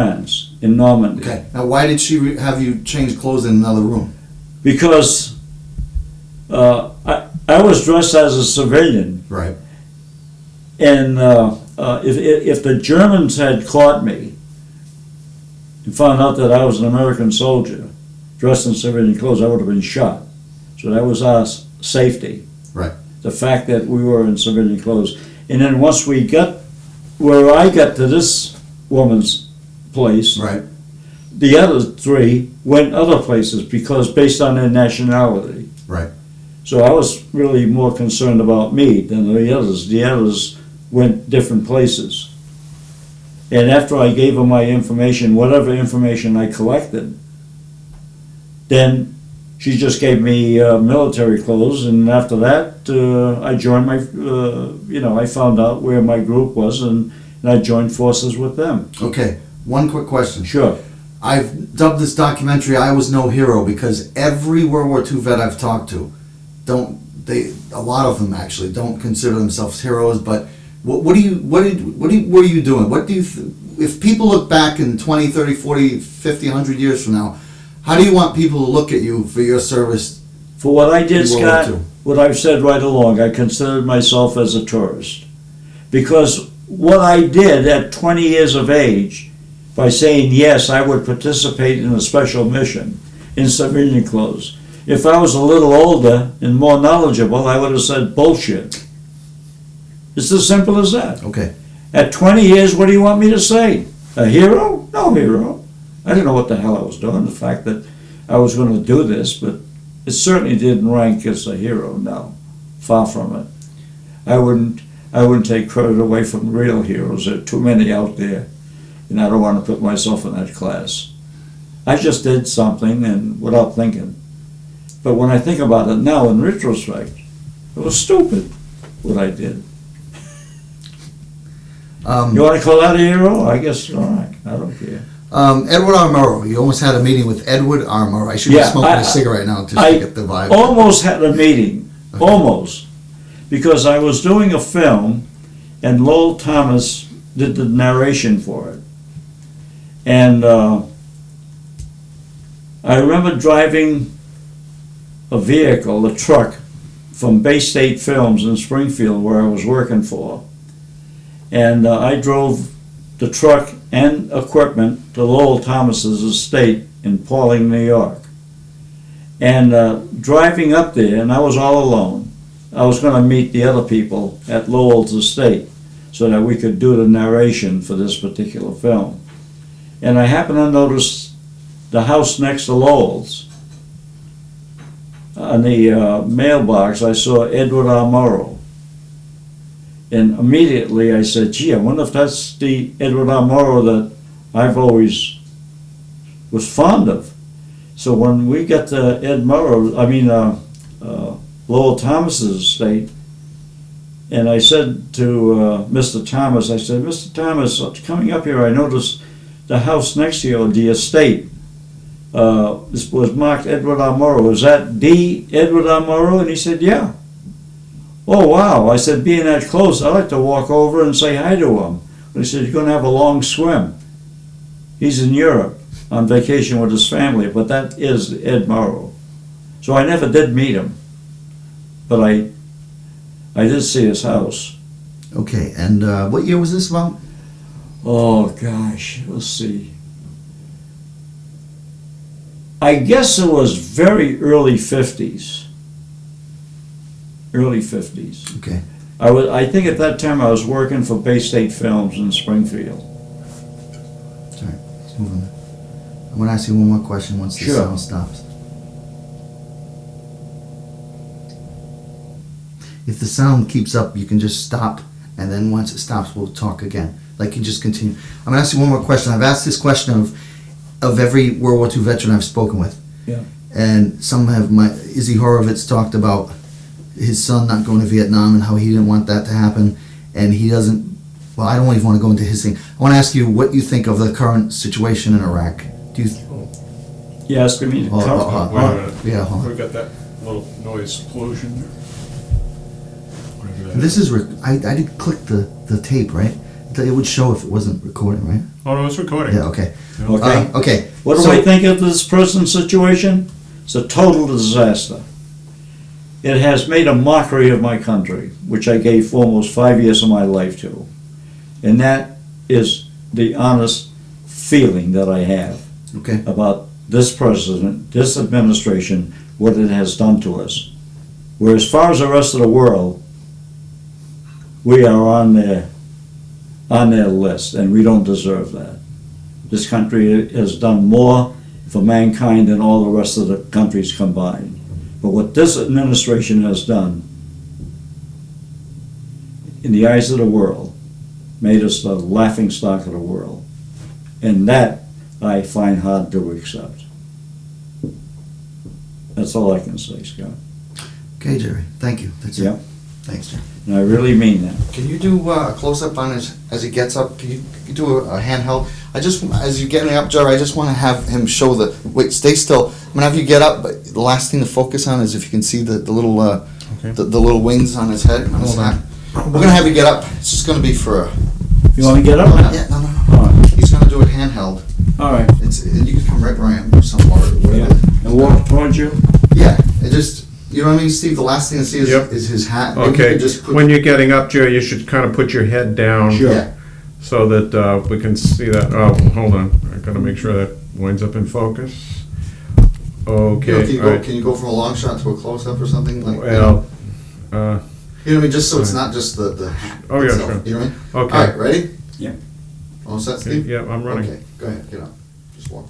France in Normandy. Okay. Now, why did she have you change clothes in another room? Because I was dressed as a civilian, Right. and if the Germans had caught me and found out that I was an American soldier dressed in civilian clothes, I would have been shot. So that was our safety. Right. The fact that we were in civilian clothes. And then once we got where I got to this woman's place, Right. the other three went other places because based on their nationality. Right. So I was really more concerned about me than the others. The others went different places. And after I gave her my information, whatever information I collected, then she just gave me military clothes, and after that, I joined my, I found out where my group was, and I joined forces with them. Okay. One quick question. Sure. I've dubbed this documentary "I Was No Hero" because every World War II vet I've talked to, a lot of them actually don't consider themselves heroes. But what were you doing? What do you, if people look back in 20, 30, 40, 50, 100 years from now, how do you want people to look at you for your service? For what I did, in World War Scott, II? what I've said right along, I considered myself as a tourist. Because what I did at 20 years of age, by saying yes, I would participate in a special mission in civilian clothes. If I was a little older and more knowledgeable, I would have said bullshit. It's as simple as that. Okay. At 20 years, what do you want me to say? A hero? No hero. I didn't know what the hell I was doing. The fact that I was going to do this, but it certainly didn't rank as a hero. No, far from it. I wouldn't take credit away from real heroes. There are too many out there, and I don't want to put myself in that class. I just did something and without thinking. But when I think about it now, in retrospect, it was stupid what I did. You want to call that a hero? I guess all right. I don't care. Edward R Murrow. You almost had a meeting with Edward R Murrow. I should be smoking a cigarette now just to get the vibe. Almost had a meeting. Okay. Almost. Because I was doing a film, and Lowell Thomas did the narration for it. And I remember driving a vehicle, a truck, from Bay State Films in Springfield, where I was working for. And I drove the truck and equipment to Lowell Thomas's estate in Pauling, New York. And driving up there, and I was all alone, I was going to meet the other people at Lowell's estate so that we could do the narration for this particular film. And I happened to notice the house next to Lowell's. On the mailbox, I saw Edward R Murrow. And immediately I said, gee, I wonder if that's the Edward R Murrow that I've always was fond of. So when we got to Lowell Thomas's estate, and I said to Mr. Thomas, I said, Mr. Thomas, coming up here, I noticed the house next to you, the estate, this was marked Edward R Murrow. Is that the Edward R Murrow? And he said, yeah. Oh, wow. I said, being that close, I'd like to walk over and say hi to him. But he said, you're going to have a long swim. He's in Europe on vacation with his family, but that is Ed Murrow. So I never did meet him, but I did see his house. Okay, and what year was this about? Oh, gosh, let's see. I guess it was very early 50s. Early 50s. Okay. I think at that time I was working for Bay State Films in Springfield. Sorry, let's move on. I'm going to ask you one more question once the sound stops. If the sound keeps up, you can just stop, and then once it stops, we'll talk again. Like you just continue. I'm going to ask you one more question. I've asked this question of every World War II veteran I've spoken with. Yeah. And some have, Izzy Horowitz talked about his son not going to Vietnam and how he didn't want that to happen, and he doesn't, well, I don't even want to go into his thing. I want to ask you what you think of the current situation in Iraq. Do you... You asking me to Wait a minute. Yeah, hold on. We got that little noise pollution there. This is, I did click the tape, right? It would show if it wasn't recording, right? Oh, no, it's recording. Yeah, okay. Okay? Okay. What do So- I think of this present situation? It's a total disaster. It has made a mockery of my country, which I gave almost 5 years of my life to. And that is the honest feeling that I have Okay. about this president, this administration, what it has done to us. Where as far as the rest of the world, we are on their list, and we don't deserve that. This country has done more for mankind than all the rest of the countries combined. But what this administration has done, in the eyes of the world, made us the laughingstock of the world. And that I find hard to accept. That's all I can say, Scott. Okay, Jerry. Thank you. That's it. Yep. Thanks, Jerry. And I really mean that. Can you do a close-up on his, as he gets up? Can you do a handheld? I just, as you're getting up, Jerry, I just want to have him show the, wait, stay still. Whenever you get up, but the last thing to focus on is if you can see the little, Okay. the little wings on his head, on his Hold on. hat. We're going to have you get up. It's just going to be for a... You want to get up now? Yeah, no. All right. He's going to do it handheld. All right. It's, and you can come right where I am, or some water, Yeah. whatever. And walk towards you? Yeah, it just, you know what I mean, Steve? The last thing to see is, Yep. is his hat. Maybe you Okay, could just put- when you're getting up, Jerry, you should kind of put your head down. Sure. Yeah. So that we can see that. Oh, hold on. I gotta make sure that winds up in focus. You know, Okay, all right. can you go from a long shot to a close-up or something? Like, Well, you know what I mean? Just so it's not just the hat Oh, yeah, itself, sure. you know what I mean? okay. All right, ready? Yeah. All set, Okay, Steve? yeah, I'm running. Okay, go ahead, get up. Just walk.